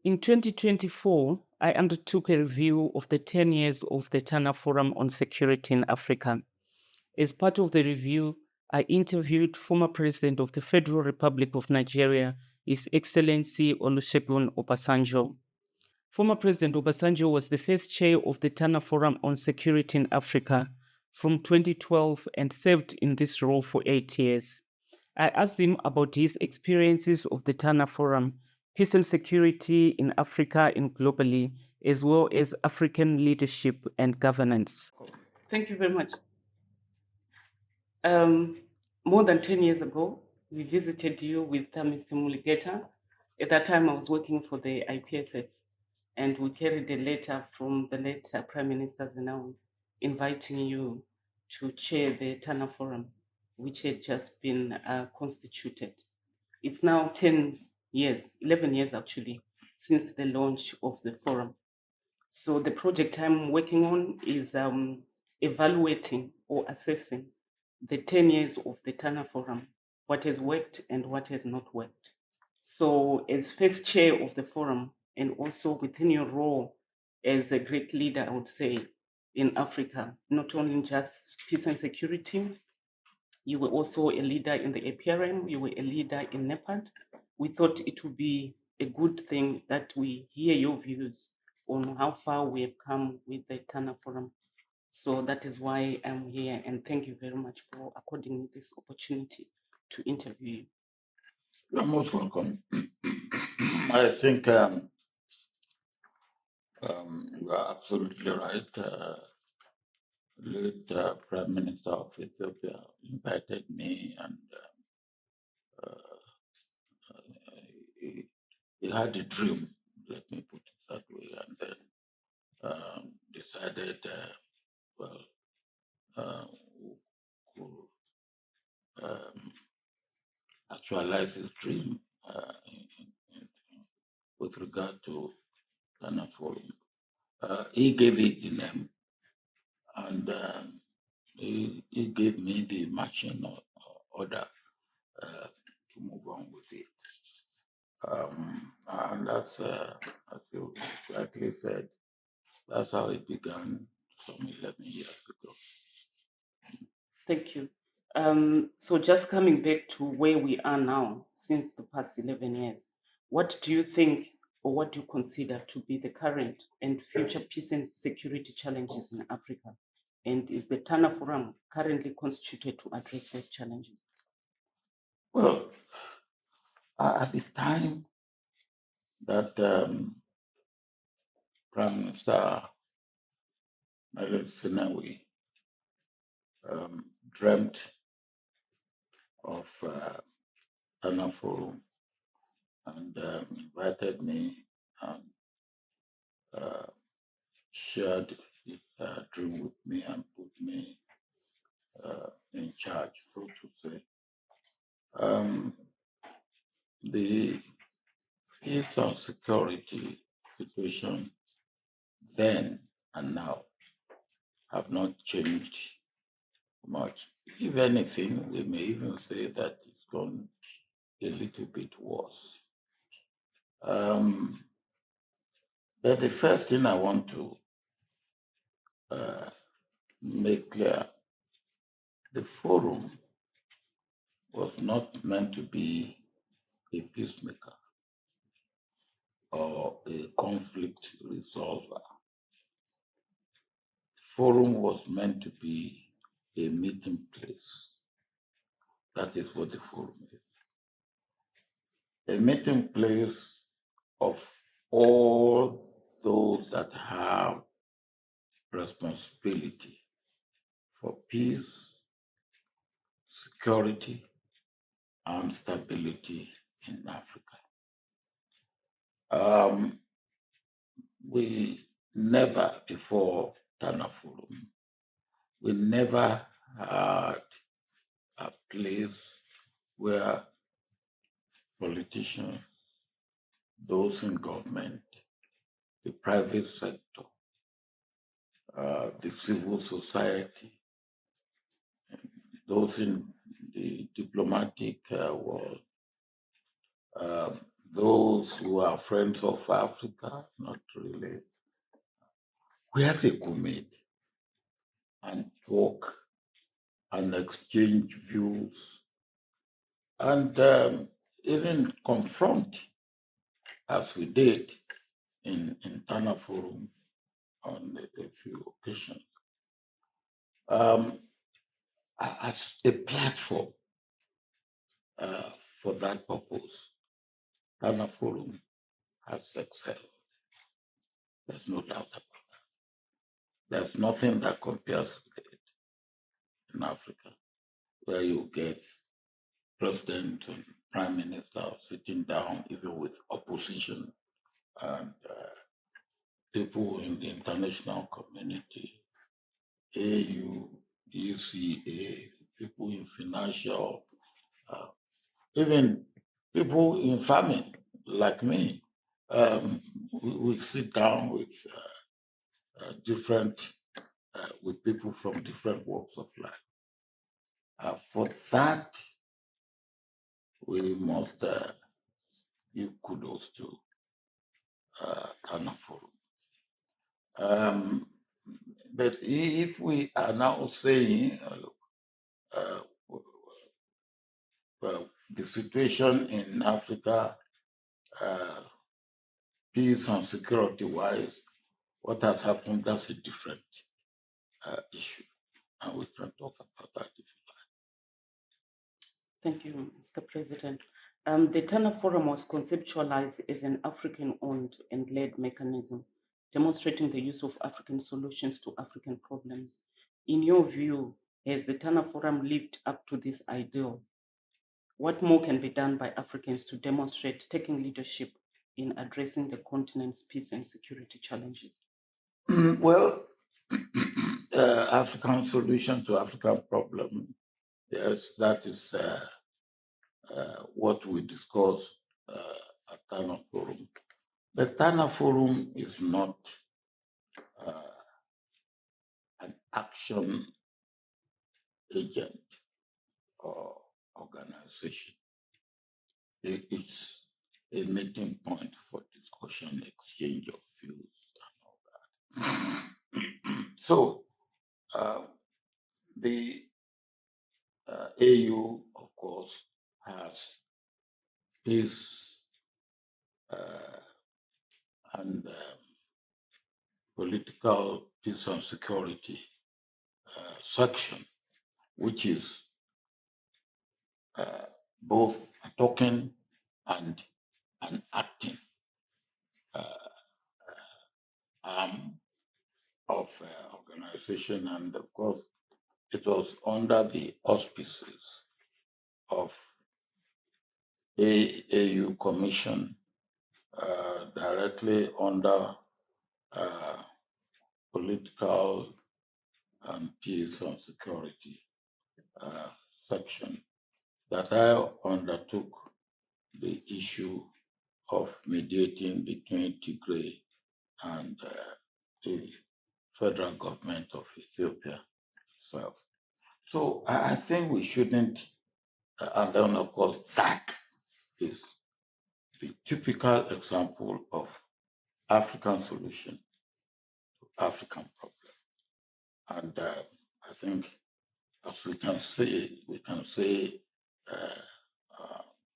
In 2024, I undertook a review of the 10 years of the Tana Forum on Security in Africa. As part of the review, I interviewed former President of the Federal Republic of Nigeria, His Excellency Olusegun Obasanjo. Former President Obasanjo was the first chair of the Tana Forum on Security in Africa from 2012 and served in this role for 8 years. I asked him about his experiences of the Tana Forum, peace and security in Africa and globally, as well as African leadership and governance. Thank you very much. More than 10 years ago, we visited you with Mr. Muligeta. At that time, I was working for the IPSS, and we carried a letter from the late Prime Minister Zenawi inviting you to chair the Tana Forum, which had just been constituted. It's now 10 years, 11 years actually, since the launch of the forum. So the project I'm working on is evaluating or assessing the 10 years of the Tana Forum, what has worked and what has not worked. So as first chair of the forum, and also within your role as a great leader, I would say, in Africa, not only in just peace and security, you were also a leader in the APRM, you were a leader in NEPAD. We thought it would be a good thing that we hear your views on how far we have come with the Tana Forum. So that is why I'm here, and thank you very much for according me this opportunity to interview you. You're most welcome. I think you are absolutely right. Late Prime Minister of Ethiopia invited me, and he had a dream, let me put it that way, and then decided, we could actualize his dream with regard to Tana Forum. He gave it the name, and he gave me the marching order to move on with it. And that's, as you rightly said, that's how it began some 11 years ago. Thank you. So just coming back to where we are now, since the past 11 years, what do you think or what do you consider to be the current and future peace and security challenges in Africa? And is the Tana Forum currently constituted to address those challenges? Well, at the time that Prime Minister Zenawi dreamt of Tana Forum and invited me and shared his dream with me and put me in charge, so to say. The peace and security situation then and now have not changed much. If anything, we may even say that it's gone a little bit worse. But the first thing I want to make clear, the forum was not meant to be a peacemaker or a conflict resolver. The forum was meant to be a meeting place. That is what the forum is. A meeting place of all those that have responsibility for peace, security, and stability in Africa. We never, before Tana Forum, we never had a place where politicians, those in government, the private sector, the civil society, those in the diplomatic world, those who are friends of Africa, not really, where they could meet and talk and exchange views and even confront, as we did in Tana Forum on a few occasions, as a platform for that purpose. Tana Forum has excelled. There's no doubt about that. There's nothing that compares with it in Africa, where you get president and prime minister sitting down, even with opposition and people in the international community, AU, ECA, people in financial, even people in farming like me. We sit down with with people from different walks of life. For that, we must give kudos to Tana Forum. But if we are now saying, well, the situation in Africa, peace and security wise, what has happened, that's a different issue. And we can talk about that if you like. Thank you, Mr. President. The Tana Forum was conceptualized as an African-owned and led mechanism, demonstrating the use of African solutions to African problems. In your view, has the Tana Forum lived up to this ideal? What more can be done by Africans to demonstrate taking leadership in addressing the continent's peace and security challenges? Well, African solution to African problem, yes, that is what we discuss at Tana Forum. The Tana Forum is not an action agent or organization. It's a meeting point for discussion, exchange of views, and all that. So the AU, of course, has peace and political peace and security section, which is both talking and an acting arm of organization. And of course, it was under the auspices of AU Commission, directly under political and peace and security section, that I undertook the issue of mediating between Tigray and the federal government of Ethiopia itself. So I think we shouldn't, and then of course that is the typical example of African solution to African problem. And I think, as we can say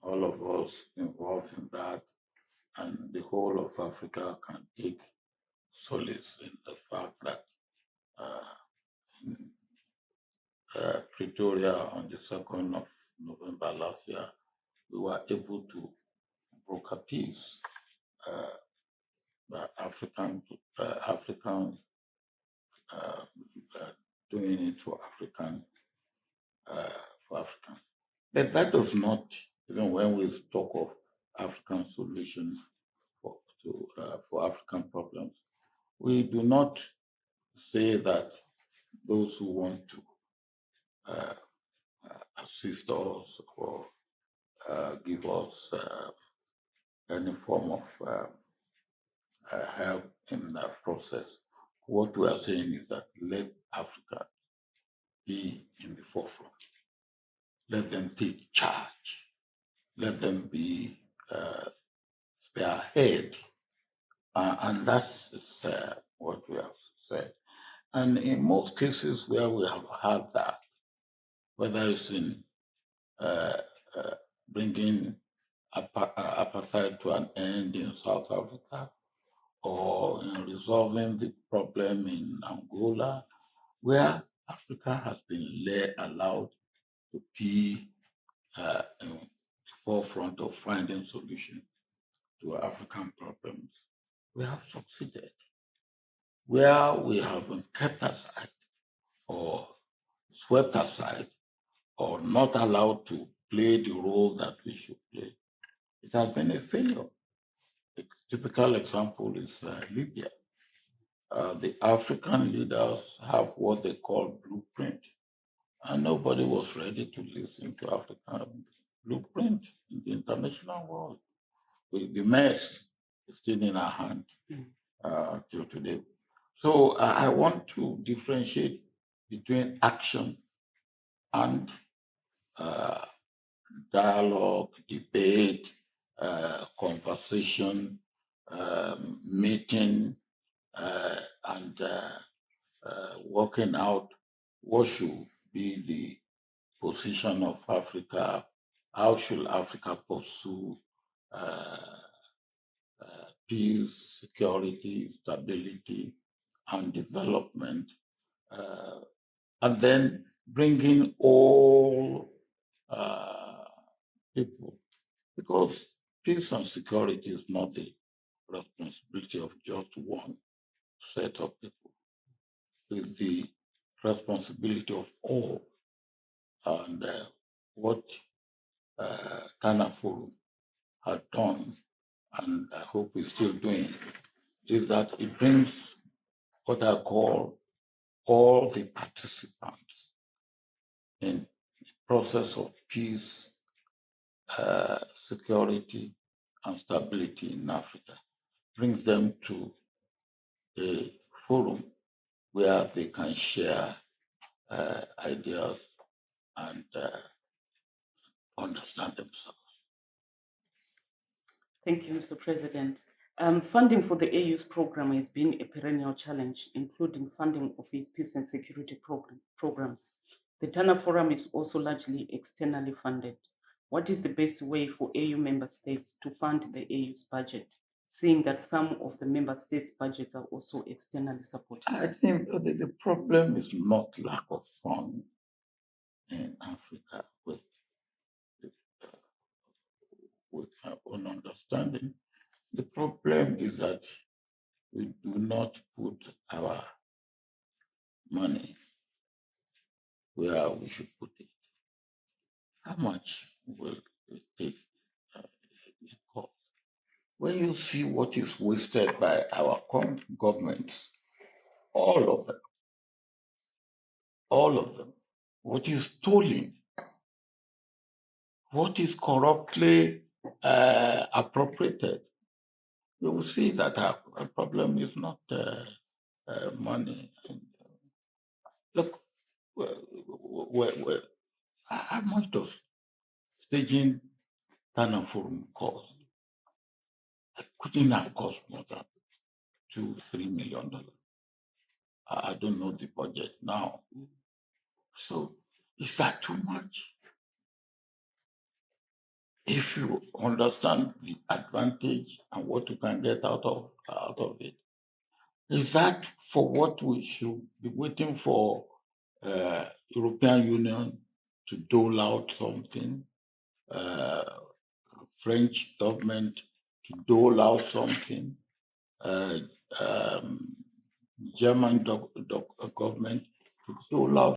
all of us involved in that, and the whole of Africa can take solace in the fact that in Pretoria on the 2nd of November last year, we were able to broker peace. Africans doing it for African. But that does not, even when we talk of African solution for African problems, we do not say that those who want to assist us or give us any form of help in that process. What we are saying is that let Africa be in the forefront. Let them take charge. Let them be they are ahead. And that's what we have said. And in most cases where we have had that, whether it's in bringing apartheid to an end in South Africa, or in resolving the problem in Angola, where Africa has been allowed to be in the forefront of finding solutions to African problems, we have succeeded. Where we have been kept aside or swept aside or not allowed to play the role that we should play, it has been a failure. A typical example is Libya. The African leaders have what they call blueprint, and nobody was ready to listen to African blueprint in the international world. The mess is still in our hand till today. So I want to differentiate between action and dialogue, debate, conversation, meeting, and working out what should be the position of Africa, how should Africa pursue peace, security, stability, and development, and then bringing all people, because peace and security is not the responsibility of just one set of people. It's the responsibility of all. And what Tana Forum had done, and I hope we're still doing, is that it brings what I call all the participants in the process of peace, security, and stability in Africa, brings them to a forum where they can share ideas and understand themselves. Thank you, Mr. President. Funding for the AU's program has been a perennial challenge, including funding of its peace and security programs. The Tana Forum is also largely externally funded. What is the best way for AU member states to fund the AU's budget, seeing that some of the member states' budgets are also externally supported? I think the problem is not lack of funds in Africa with my own understanding. The problem is that we do not put our money where we should put it. How much will it take? It cost? When you see what is wasted by our governments, all of them, what is stolen, what is corruptly appropriated, you will see that our problem is not money. Look, how much does staging Tana Forum cost? It couldn't have cost more than $2-3 million. I don't know the budget now. So is that too much? If you understand the advantage and what you can get out of it, is that for what we should be waiting for European Union to dole out something, French government to dole out something, German government to dole out